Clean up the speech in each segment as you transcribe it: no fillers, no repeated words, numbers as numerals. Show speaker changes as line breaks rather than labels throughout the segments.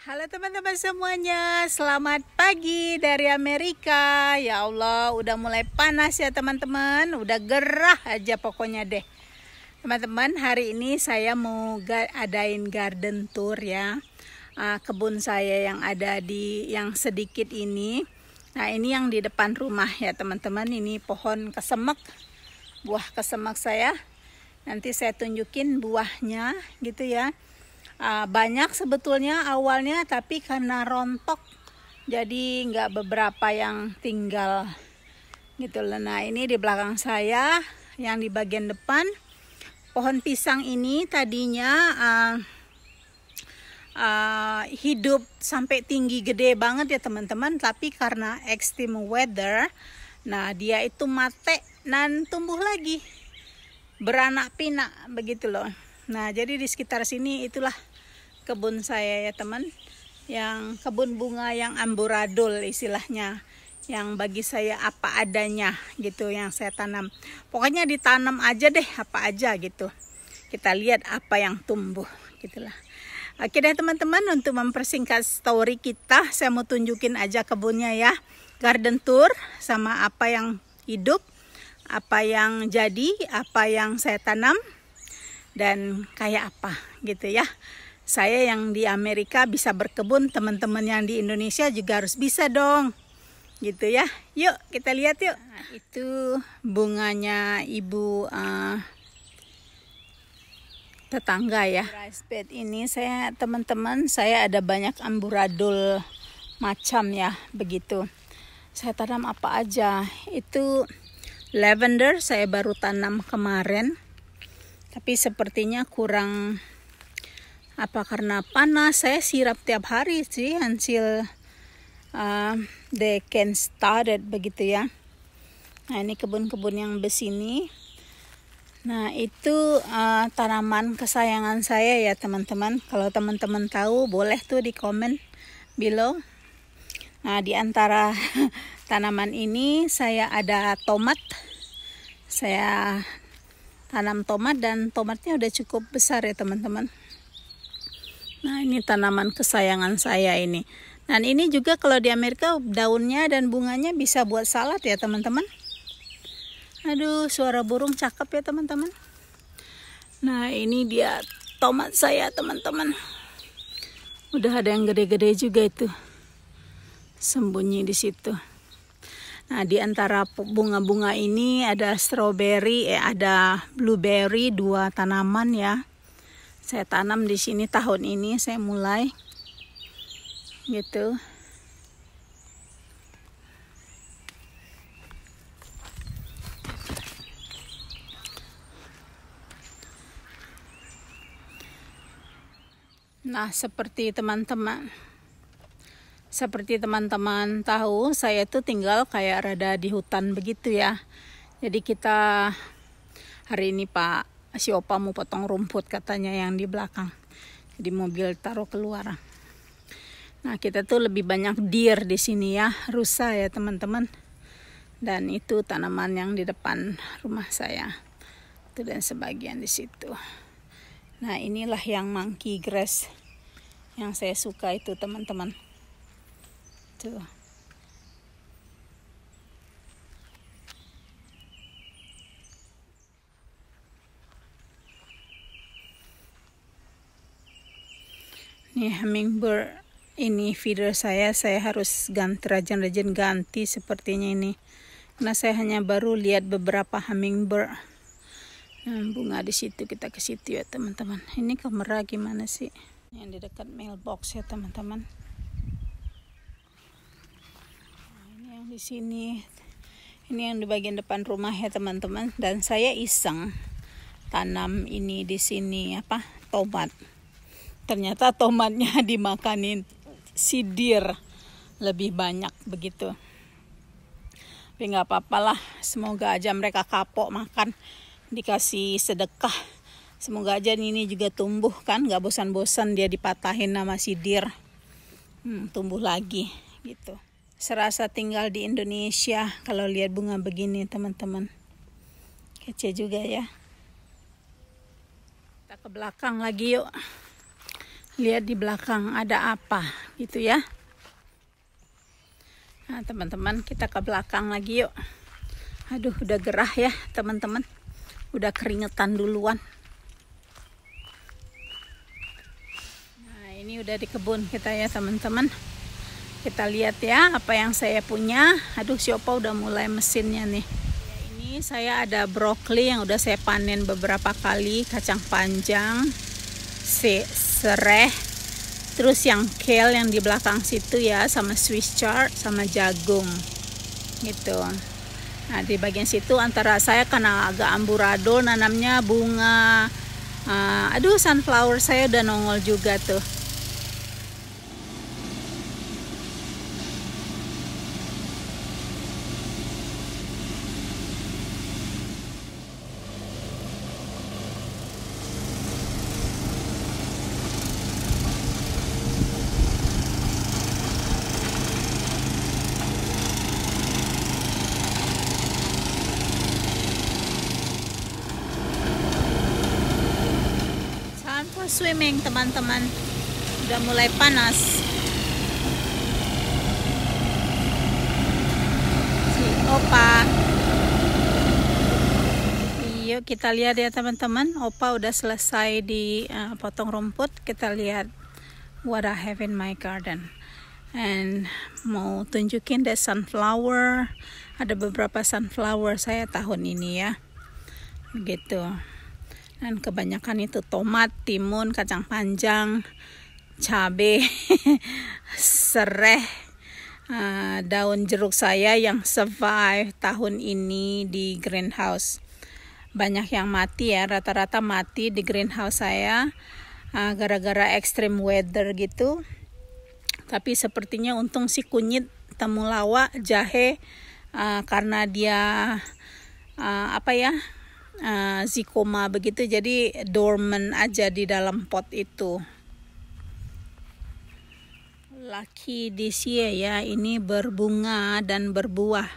Halo teman-teman semuanya, selamat pagi dari Amerika. Ya Allah, udah mulai panas ya teman-teman, udah gerah aja pokoknya deh. Teman-teman, hari ini saya mau adain garden tour ya. Kebun saya yang ada yang sedikit ini. Nah, ini yang di depan rumah ya teman-teman, ini pohon kesemek, buah kesemek saya. Nanti saya tunjukin buahnya gitu ya. Banyak sebetulnya awalnya, tapi karena rontok jadi nggak beberapa yang tinggal gitu loh. Nah, ini di belakang saya yang di bagian depan pohon pisang ini tadinya hidup sampai tinggi gede banget ya teman-teman, tapi karena extreme weather, nah dia itu mate dan tumbuh lagi beranak pinak begitu loh. Nah, jadi di sekitar sini itulah kebun saya ya teman, yang kebun bunga yang amburadul istilahnya, yang bagi saya apa adanya gitu yang saya tanam. Pokoknya ditanam aja deh apa aja gitu. Kita lihat apa yang tumbuh gitulah. Oke deh teman-teman, untuk mempersingkat story kita, saya mau tunjukin aja kebunnya ya. Garden tour sama apa yang hidup, apa yang jadi, apa yang saya tanam, dan kayak apa gitu ya. Saya yang di Amerika bisa berkebun, teman-teman yang di Indonesia juga harus bisa dong gitu ya. Yuk kita lihat yuk. Nah, itu bunganya ibu tetangga ya. Rice bed ini saya teman-teman, saya ada banyak amburadul macam ya begitu. Saya tanam apa aja. Itu lavender saya baru tanam kemarin, tapi sepertinya kurang, apa karena panas, saya sirap tiap hari sih until they can started begitu ya. Nah, ini kebun-kebun yang besini. Nah, itu tanaman kesayangan saya ya teman-teman. Kalau teman-teman tahu boleh tuh di komen below. Nah, di antara tanaman ini saya ada tomat. Saya tanam tomat dan tomatnya udah cukup besar ya teman-teman. Nah, ini tanaman kesayangan saya ini. Dan ini juga kalau di Amerika daunnya dan bunganya bisa buat salad ya teman-teman. Aduh, suara burung cakep ya teman-teman. Nah, ini dia tomat saya teman-teman. Udah ada yang gede-gede juga itu, sembunyi di situ. Nah, di antara bunga-bunga ini ada strawberry, ada blueberry, 2 tanaman ya. Saya tanam di sini tahun ini, saya mulai gitu. Nah, seperti teman-teman tahu, saya tuh tinggal kayak rada di hutan begitu ya. Jadi kita hari ini Pak si opa mau potong rumput katanya yang di belakang. Jadi mobil taruh keluar. Nah, kita tuh lebih banyak deer di sini ya, rusa ya teman-teman. Dan itu tanaman yang di depan rumah saya. Itu dan sebagian di situ. Nah, inilah yang monkey grass yang saya suka itu teman-teman. Tuh. Ini hummingbird, ini feeder saya harus rajin-rajin ganti sepertinya ini. Karena saya hanya baru lihat beberapa hummingbird. Nah, bunga di situ, kita ke situ ya teman-teman. Ini kamera gimana sih? Yang di dekat mailbox ya teman-teman. Nah, ini yang di sini. Ini yang di bagian depan rumah ya teman-teman. Dan saya iseng tanam ini di sini tomat. Ternyata tomatnya dimakanin si deer lebih banyak begitu. Tapi nggak apa-apa lah, semoga aja mereka kapok makan, dikasih sedekah. Semoga aja ini juga tumbuh kan, nggak bosan-bosan dia dipatahin sama si deer. Tumbuh lagi gitu. Serasa tinggal di Indonesia kalau lihat bunga begini teman-teman. Kece juga ya. Kita ke belakang lagi yuk. lihat di belakang ada apa gitu ya. Nah teman-teman, kita ke belakang lagi yuk. Aduh udah gerah ya teman-teman, udah keringetan duluan. Nah ini udah di kebun kita ya teman-teman. Kita lihat ya apa yang saya punya. Aduh si Opa udah mulai mesinnya nih. Ini saya ada brokoli yang udah saya panen beberapa kali, kacang panjang, serai, terus yang kale yang di belakang situ ya, sama Swiss chard, sama jagung gitu. Nah di bagian situ antara saya karena agak amburadul nanamnya bunga. Aduh sunflower saya udah nongol juga tuh. Swimming teman-teman, udah mulai panas. Si Opa, yuk kita lihat ya teman-teman. Opa udah selesai di potong rumput. Kita lihat what I have in my garden. And mau tunjukin deh sunflower. Ada beberapa sunflower saya tahun ini ya, gitu. Dan kebanyakan itu tomat, timun, kacang panjang, cabai, serai, daun jeruk saya yang survive tahun ini di greenhouse. Banyak yang mati ya, rata-rata mati di greenhouse saya gara-gara extreme weather gitu. Tapi sepertinya untung si kunyit, temulawak, jahe karena dia zikoma begitu, jadi dormant aja di dalam pot itu. Lucky this year ya, ini berbunga dan berbuah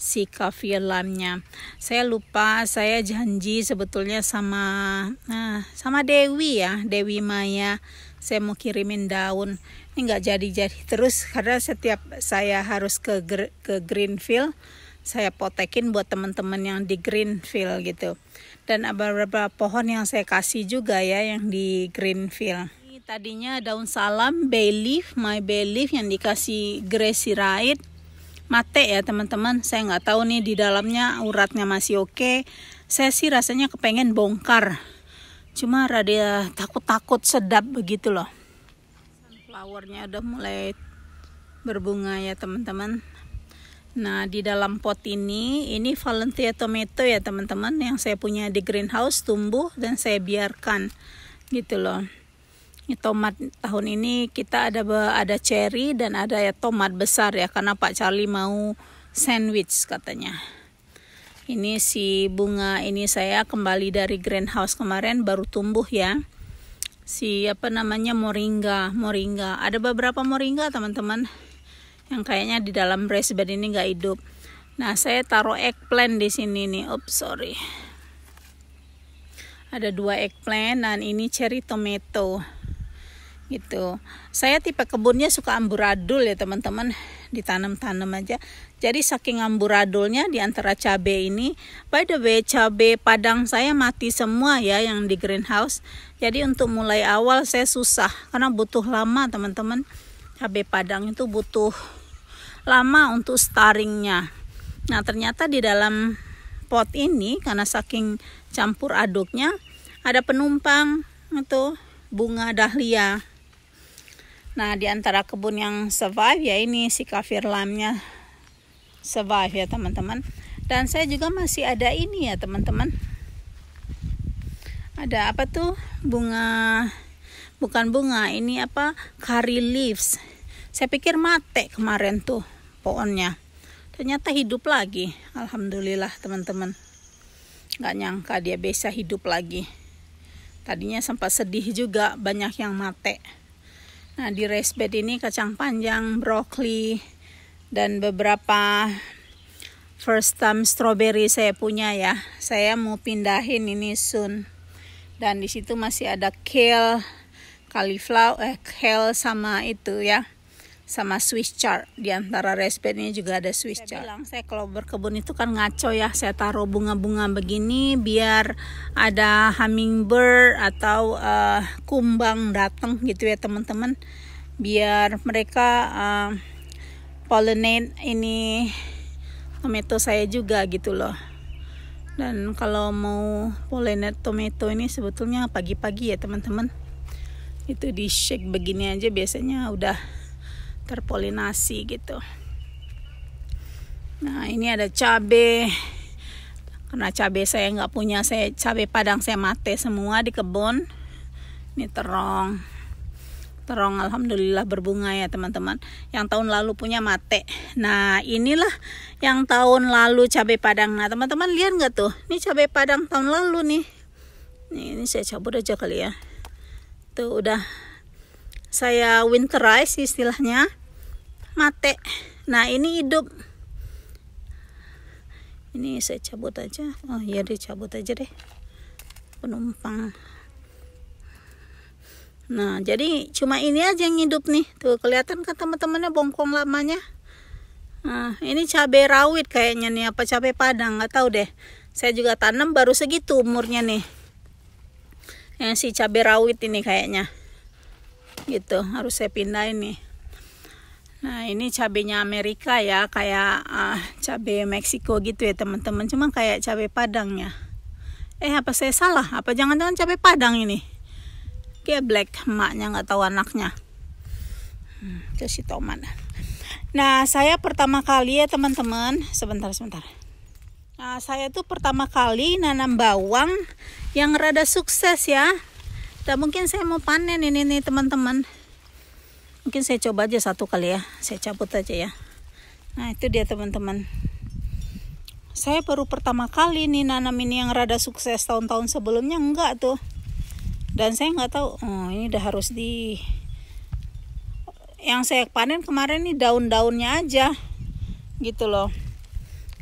si kaffir lime-nya. Saya lupa, saya janji sebetulnya sama Dewi ya, Dewi Maya, saya mau kirimin daun. Ini nggak jadi-jadi terus karena setiap saya harus ke Greenfield, saya potekin buat teman-teman yang di Greenfield gitu. Dan ada beberapa pohon yang saya kasih juga ya yang di Greenfield. Ini tadinya daun salam, bay leaf, my bay leaf yang dikasih Gracie Wright. Mate ya teman-teman, saya nggak tahu nih di dalamnya uratnya masih oke. Saya sih rasanya kepengen bongkar. Cuma rada takut-takut sedap begitu loh. Sunflowernya udah mulai berbunga ya teman-teman. Nah di dalam pot ini Valentia tomato ya teman-teman, yang saya punya di greenhouse tumbuh dan saya biarkan gitu loh. Ini tomat tahun ini kita ada cherry dan ada ya tomat besar ya, karena Pak Charlie mau sandwich katanya. Ini si bunga ini saya kembali dari greenhouse kemarin baru tumbuh ya. Si moringa. Ada beberapa moringa teman-teman yang kayaknya di dalam raised bed ini nggak hidup. Nah saya taruh eggplant di sini nih. Sorry. Ada 2 eggplant dan ini cherry tomato gitu. Saya tipe kebunnya suka amburadul ya teman-teman, ditanam-tanam aja. Jadi saking amburadulnya di antara cabai ini, by the way cabai padang saya mati semua ya yang di greenhouse. Jadi untuk mulai awal saya susah karena butuh lama teman-teman. Cabai padang itu butuh lama untuk staringnya. Nah ternyata di dalam pot ini karena saking campur aduknya ada penumpang itu bunga dahlia. Nah di antara kebun yang survive ya ini si kaffir lime-nya survive ya teman-teman. Dan saya juga masih ada ini ya teman-teman. Ada apa tuh? Bukan bunga, ini curry leaves. Saya pikir mati kemarin tuh pohonnya. Ternyata hidup lagi. Alhamdulillah teman-teman. Gak nyangka dia bisa hidup lagi. Tadinya sempat sedih juga, banyak yang mati. Nah di raised bed ini kacang panjang, brokoli, dan beberapa first time strawberry saya punya ya. Saya mau pindahin ini soon. Dan di situ masih ada kale, cauliflower, kale sama itu ya, sama Swiss chard. Di antara raised bed ini juga ada Swiss chard. Saya kalau berkebun itu kan ngaco ya, saya taruh bunga-bunga begini biar ada hummingbird atau kumbang datang gitu ya teman-teman, biar mereka pollinate ini tomato saya juga gitu loh. Dan kalau mau pollinate tomato ini sebetulnya pagi-pagi ya teman-teman. Itu di shake begini aja biasanya udah terpolinasi gitu. Nah ini ada cabai. Karena cabai saya nggak punya, cabai padang saya mate semua di kebun. Ini terong alhamdulillah berbunga ya teman-teman. Yang tahun lalu punya mate. Nah inilah yang tahun lalu cabai padang. Nah teman-teman lihat nggak tuh, ini cabai padang tahun lalu nih. Ini saya cabut aja kali ya. Tuh udah saya winterize istilahnya, mate. Nah ini hidup. Ini saya cabut aja. Oh iya deh, cabut aja deh, penumpang. Nah jadi cuma ini aja yang hidup nih. Tuh kelihatan kan teman-temannya bongkong lamanya. Nah ini cabai rawit kayaknya nih, apa cabai padang nggak tahu deh. Saya juga tanam baru segitu umurnya nih. Yang si cabai rawit ini kayaknya. Gitu, harus saya pindahin nih. Nah ini cabainya Amerika ya, kayak cabai Meksiko gitu ya teman-teman. Cuma kayak cabai padang ya. Apa saya salah? Apa jangan-jangan cabai padang ini? Kayak black, emaknya nggak tahu anaknya. Itu si tomat. Nah saya pertama kali ya teman-teman, sebentar. Nah saya tuh pertama kali nanam bawang yang rada sukses ya. Dan mungkin saya mau panen ini nih teman-teman. Mungkin saya coba aja satu kali ya, saya cabut aja ya. Nah itu dia teman-teman. Saya baru pertama kali nih nanam ini yang rada sukses, tahun-tahun sebelumnya enggak tuh. Dan saya nggak tahu, ini udah harus yang saya panen kemarin nih daun-daunnya aja, gitu loh.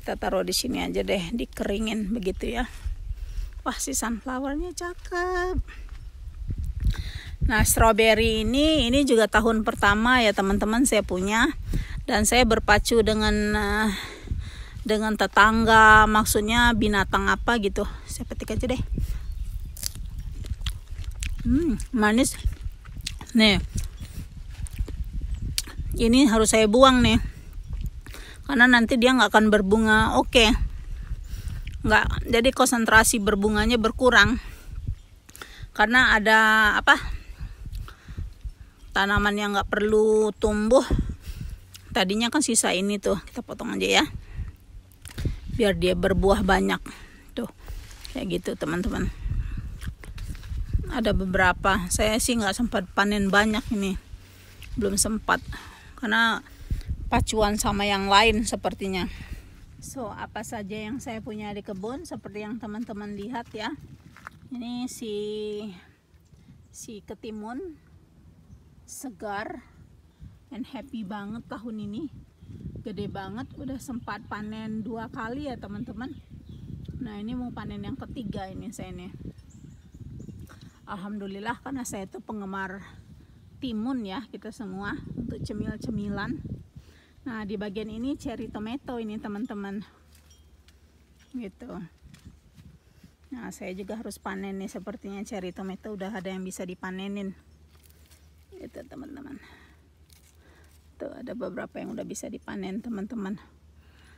Kita taruh di sini aja deh, dikeringin begitu ya. Wah si sunflowernya cakep. Nah strawberry ini juga tahun pertama ya teman-teman saya punya, dan saya berpacu dengan tetangga, maksudnya binatang apa gitu. Saya petik aja deh. Manis nih. Ini harus saya buang nih karena nanti dia nggak akan berbunga. Oke, nggak, jadi konsentrasi berbunganya berkurang karena ada tanaman yang nggak perlu tumbuh. Tadinya kan sisa ini tuh, kita potong aja ya biar dia berbuah banyak tuh, kayak gitu teman-teman. Ada beberapa, saya sih nggak sempat panen banyak ini, belum sempat karena pacuan sama yang lain sepertinya. So apa saja yang saya punya di kebun seperti yang teman-teman lihat ya. Ini si ketimun segar dan happy banget tahun ini, gede banget, udah sempat panen 2 kali ya teman-teman. Nah ini mau panen yang ketiga ini saya nih. Alhamdulillah karena saya itu penggemar timun ya, kita semua untuk cemil-cemilan. Nah di bagian ini cherry tomato ini teman-teman gitu. Nah saya juga harus panen nih, sepertinya cherry tomato udah ada yang bisa dipanenin gitu teman-teman. Tuh ada beberapa yang udah bisa dipanen teman-teman.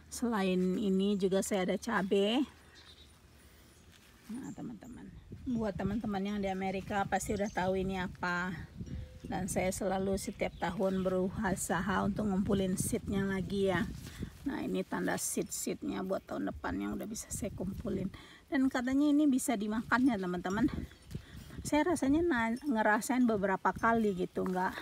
Selain ini juga saya ada cabai. Nah teman-teman, buat teman-teman yang di Amerika pasti udah tahu ini apa. Dan saya selalu setiap tahun berusaha untuk ngumpulin seednya lagi ya. Nah ini tanda seednya buat tahun depan yang udah bisa saya kumpulin. Dan katanya ini bisa dimakan ya teman-teman. Saya rasanya ngerasain beberapa kali gitu, nggak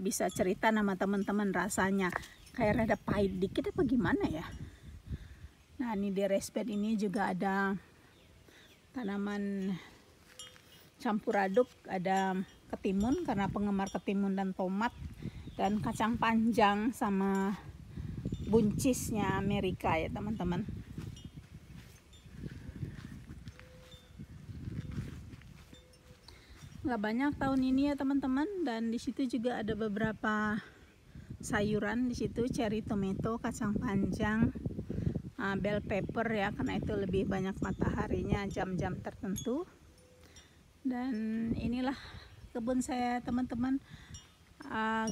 bisa cerita nama teman-teman rasanya. Kayak rada pahit dikit apa gimana ya. Nah ini di raised bed ini juga ada tanaman campur aduk, ada ketimun karena penggemar ketimun dan tomat, dan kacang panjang sama buncisnya Amerika ya teman-teman. nggak banyak tahun ini ya teman-teman. Dan di situ juga ada beberapa sayuran di situ, cherry tomato, kacang panjang, bell pepper ya, karena itu lebih banyak mataharinya jam-jam tertentu. Dan inilah kebun saya teman-teman,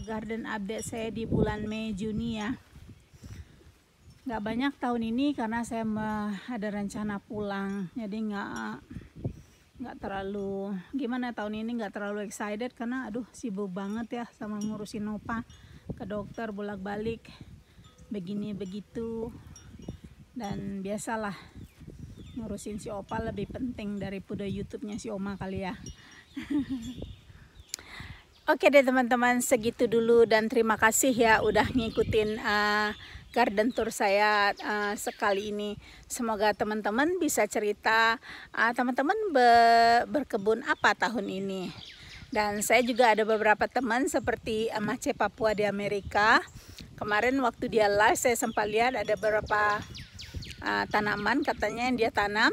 garden update saya di bulan Mei Juni ya. Nggak banyak tahun ini karena saya ada rencana pulang, jadi nggak terlalu gimana tahun ini, nggak terlalu excited karena aduh sibuk banget ya sama ngurusin Nova ke dokter bolak-balik begini begitu. Dan biasalah ngurusin si Opa lebih penting daripada YouTube-nya si Oma kali ya. Oke deh teman-teman, segitu dulu dan terima kasih ya udah ngikutin garden tour saya sekali ini. Semoga teman-teman bisa cerita teman-teman berkebun apa tahun ini. Dan saya juga ada beberapa teman seperti Mace Papua di Amerika. Kemarin waktu dia live saya sempat lihat ada beberapa tanaman katanya yang dia tanam.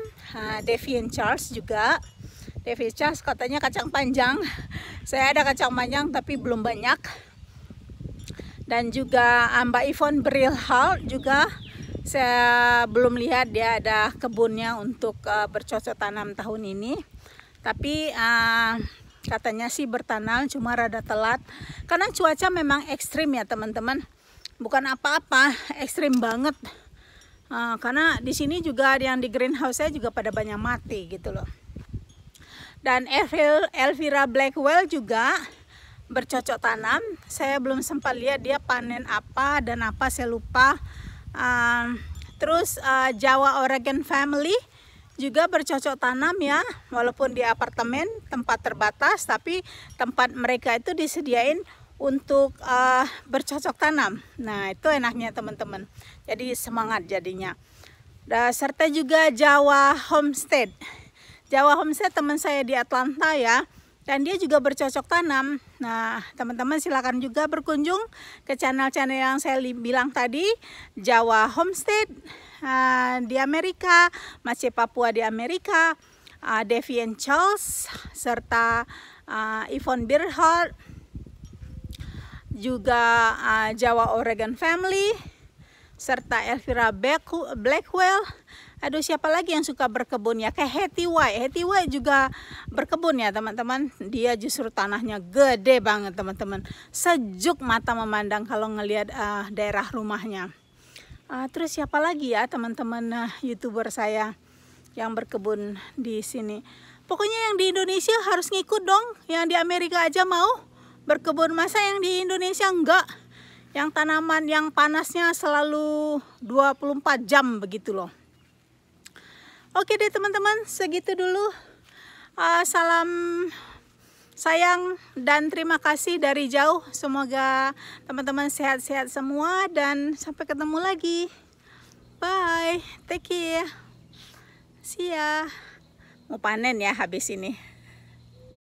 Devi and Charles juga. Devi Charles katanya kacang panjang. Saya ada kacang panjang tapi belum banyak. Dan juga Mbak Yvonne Brilhal juga saya belum lihat dia ada kebunnya untuk bercocok tanam tahun ini. Tapi katanya sih bertanam, cuma rada telat karena cuaca memang ekstrim ya teman-teman. Bukan apa-apa, ekstrim banget. Karena di sini juga yang di greenhouse saya juga pada banyak mati gitu loh. Dan Elvira Blackwell juga bercocok tanam. Saya belum sempat lihat dia panen apa dan apa, saya lupa. Terus Jawa Oregon Family juga bercocok tanam ya, walaupun di apartemen tempat terbatas, tapi tempat mereka itu disediain untuk bercocok tanam. Nah itu enaknya teman-teman, jadi semangat jadinya. Serta juga Jawa Homestead. Jawa Homestead teman saya di Atlanta ya, dan dia juga bercocok tanam. Nah teman-teman silakan juga berkunjung ke channel-channel yang saya bilang tadi. Jawa Homestead di Amerika, Mace Papua di Amerika, Devi and Charles, serta Yvonne Brilhal, juga Jawa Oregon Family, serta Elvira Blackwell. Aduh siapa lagi yang suka berkebun ya, kayak Hetty White. Hetty White juga berkebun ya teman-teman. Dia justru tanahnya gede banget teman-teman. Sejuk mata memandang kalau ngelihat daerah rumahnya. Terus siapa lagi ya teman-teman YouTuber saya yang berkebun di sini. Pokoknya yang di Indonesia harus ngikut dong. Yang di Amerika aja mau berkebun, masa yang di Indonesia enggak? Yang tanaman yang panasnya selalu 24 jam begitu loh. Oke deh teman-teman, segitu dulu. Salam sayang dan terima kasih dari jauh. Semoga teman-teman sehat-sehat semua dan sampai ketemu lagi. Bye, take care. See ya. Mau panen ya habis ini.